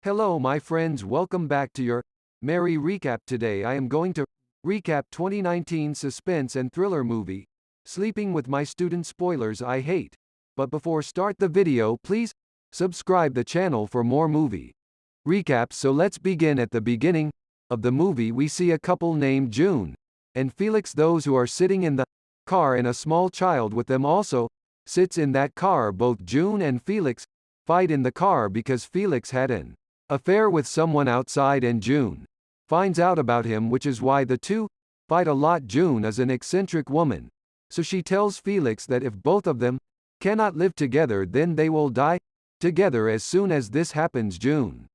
Hello my friends, welcome back to your Marry.Recapped. Today I am going to recap 2019 suspense and thriller movie, Sleeping with My Student. Spoilers I hate. But before start the video, please subscribe the channel for more movie recaps. So let's begin. At the beginning of the movie we see a couple named June and Felix. Those who are sitting in the car and a small child with them also sits in that car. Both June and Felix fight in the car because Felix had an affair with someone outside and June finds out about him, which is why the two fight a lot. June is an eccentric woman, so she tells Felix that if both of them cannot live together then they will die together. As soon as this happens, June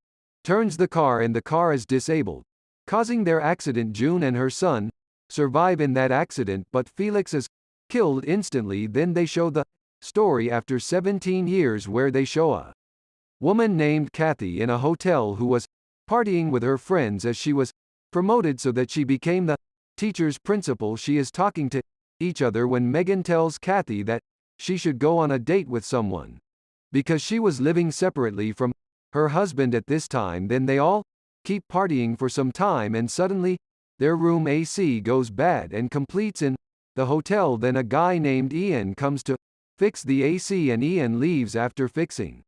turns the car and the car is disabled, causing their accident. June and her son survive in that accident, but Felix is killed instantly. Then they show the story after 17 years, where they show a woman named Kathy in a hotel who was partying with her friends as she was promoted so that she became the teacher's principal. She is talking to each other when Megan tells Kathy that she should go on a date with someone because she was living separately from her husband at this time. Then they all keep partying for some time and suddenly their room AC goes bad and completes in the hotel. Then a guy named Ian comes to fix the AC and Ian leaves after fixing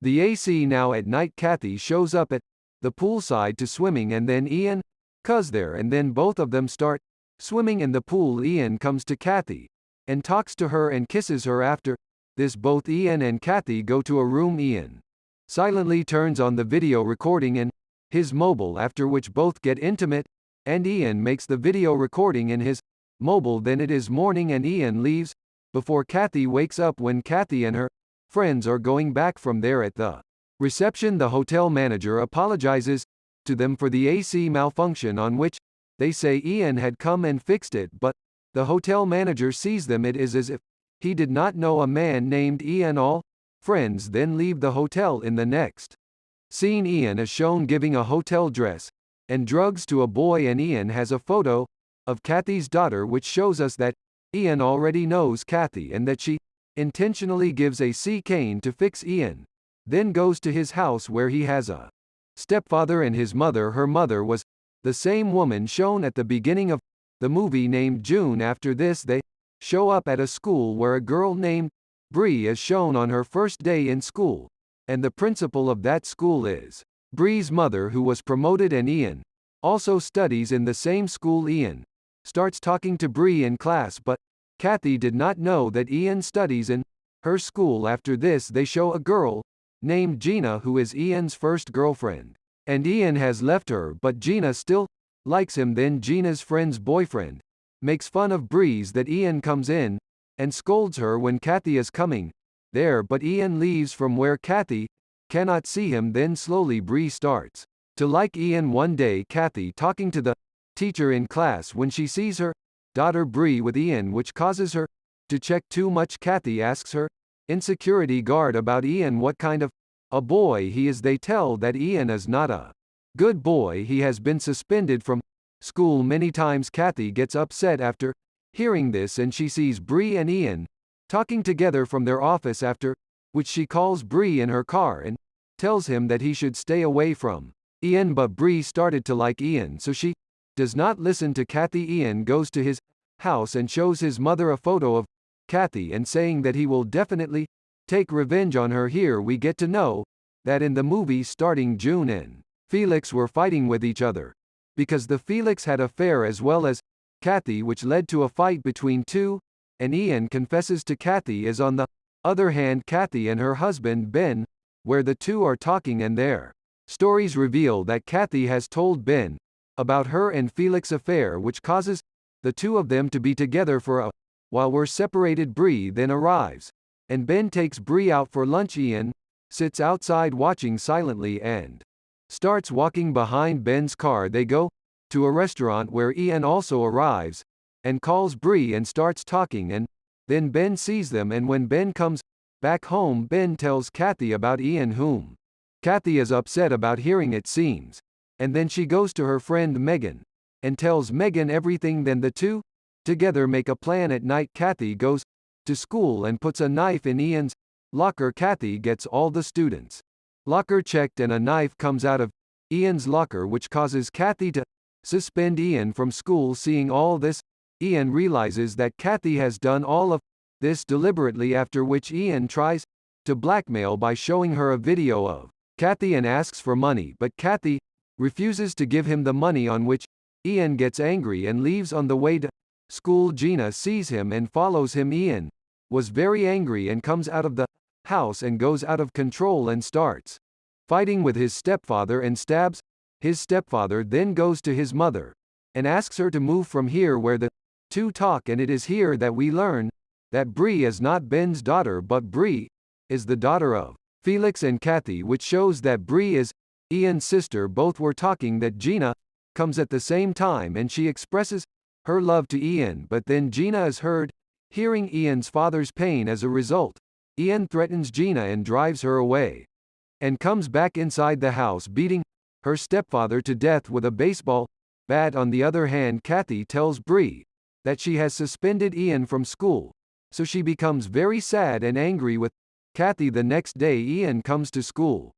the AC. Now at night Kathy shows up at the poolside to swimming and then Ian comes there and then both of them start swimming in the pool. Ian comes to Kathy and talks to her and kisses her. After this both Ian and Kathy go to a room. Ian silently turns on the video recording in his mobile, after which both get intimate and Ian makes the video recording in his mobile. Then it is morning and Ian leaves before Kathy wakes up. When Kathy and her friends are going back from there, at the reception the hotel manager apologizes to them for the AC malfunction, on which they say Ian had come and fixed it, but the hotel manager sees them. It is as if he did not know a man named Ian. All friends then leave the hotel. In the next scene Ian is shown giving a hotel dress and drugs to a boy, and Ian has a photo of Kathy's daughter, which shows us that Ian already knows Kathy and that she intentionally gives a cane to fix Ian, then goes to his house where he has a stepfather and his mother. Her mother was the same woman shown at the beginning of the movie named June. After this they show up at a school where a girl named Bree is shown on her first day in school, and the principal of that school is Bree's mother, who was promoted, and Ian also studies in the same school. Ian starts talking to Bree in class, but Kathy did not know that Ian studies in her school. After this they show a girl named Gina who is Ian's first girlfriend, and Ian has left her but Gina still likes him. Then Gina's friend's boyfriend makes fun of Breeze that Ian comes in and scolds her when Kathy is coming there, but Ian leaves from where Kathy cannot see him. Then slowly Bree starts to like Ian. One day Kathy talking to the teacher in class when she sees her daughter Bree with Ian, which causes her to check too much. Kathy asks her insecurity guard about Ian what kind of a boy he is. They tell that Ian is not a good boy. He has been suspended from school many times. Kathy gets upset after hearing this and she sees Bree and Ian talking together from their office, after which she calls Bree in her car and tells him that he should stay away from Ian. But Bree started to like Ian, so she does not listen to Kathy. Ian goes to his house and shows his mother a photo of Kathy and saying that he will definitely take revenge on her. Here we get to know that in the movie starting June and Felix were fighting with each other because the Felix had affair as well as Kathy, which led to a fight between two, and Ian confesses to Kathy. As on the other hand Kathy and her husband Ben, where the two are talking and their stories reveal that Kathy has told Ben about her and Felix affair, which causes the two of them to be together for a while. We're separated. Bree then arrives and Ben takes Bree out for lunch. Ian sits outside watching silently and starts walking behind Ben's car. They go to a restaurant where Ian also arrives and calls Bree and starts talking, and then Ben sees them, and when Ben comes back home Ben tells Kathy about Ian, whom Kathy is upset about hearing, it seems, and then she goes to her friend Megan and tells Megan everything. Then the two together make a plan. At night Kathy goes to school and puts a knife in Ian's locker. Kathy gets all the students locker checked and a knife comes out of Ian's locker, which causes Kathy to suspend Ian from school. Seeing all this, Ian realizes that Kathy has done all of this deliberately, after which Ian tries to blackmail by showing her a video of Kathy and asks for money, but Kathy refuses to give him the money, on which Ian gets angry and leaves. On the way to school, Gina sees him and follows him. Ian was very angry and comes out of the house and goes out of control and starts fighting with his stepfather and stabs his stepfather, then goes to his mother and asks her to move from here, where the two talk. And it is here that we learn that Bree is not Ben's daughter, but Bree is the daughter of Felix and Kathy, which shows that Bree is Ian's sister. Both were talking that Gina comes at the same time and she expresses her love to Ian, but then Gina is heard hearing Ian's father's pain. As a result, Ian threatens Gina and drives her away, and comes back inside the house beating her stepfather to death with a baseball bat. On the other hand, Kathy tells Bree that she has suspended Ian from school, so she becomes very sad and angry with Kathy. The next day, Ian comes to school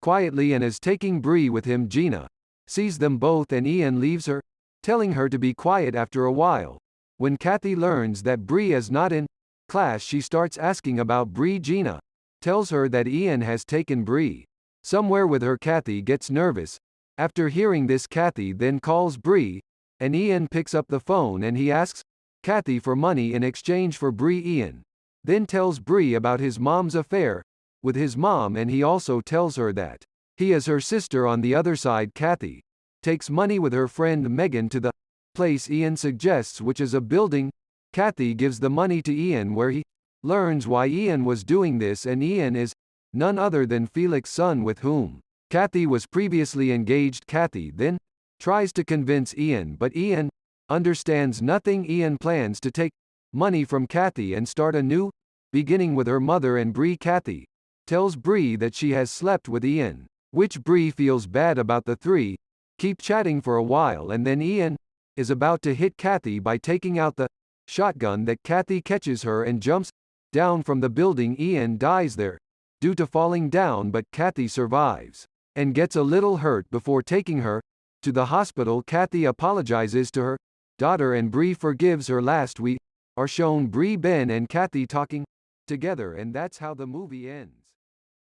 quietly and is taking Bree with him. Gina sees them both and Ian leaves her, telling her to be quiet. After a while, when Kathy learns that Bree is not in class, she starts asking about Bree. Gina tells her that Ian has taken Bree somewhere with her. Kathy gets nervous. After hearing this, Kathy then calls Bree, and Ian picks up the phone and he asks Kathy for money in exchange for Bree. Ian then tells Bree about his mom's affair with his mom, and he also tells her that he is her sister. On the other side, Kathy takes money with her friend Megan to the place Ian suggests, which is a building. Kathy gives the money to Ian, where he learns why Ian was doing this, and Ian is none other than Felix's son, with whom Kathy was previously engaged. Kathy then tries to convince Ian, but Ian understands nothing. Ian plans to take money from Kathy and start a new beginning with her mother and Bree. Kathy tells Bree that she has slept with Ian, which Bree feels bad about. The three keep chatting for a while, and then Ian is about to hit Kathy by taking out the shotgun that Kathy catches her and jumps down from the building. Ian dies there due to falling down, but Kathy survives and gets a little hurt before taking her to the hospital. Kathy apologizes to her daughter and Bree forgives her. Last, we are shown Bree, Ben and Kathy talking together, and that's how the movie ends.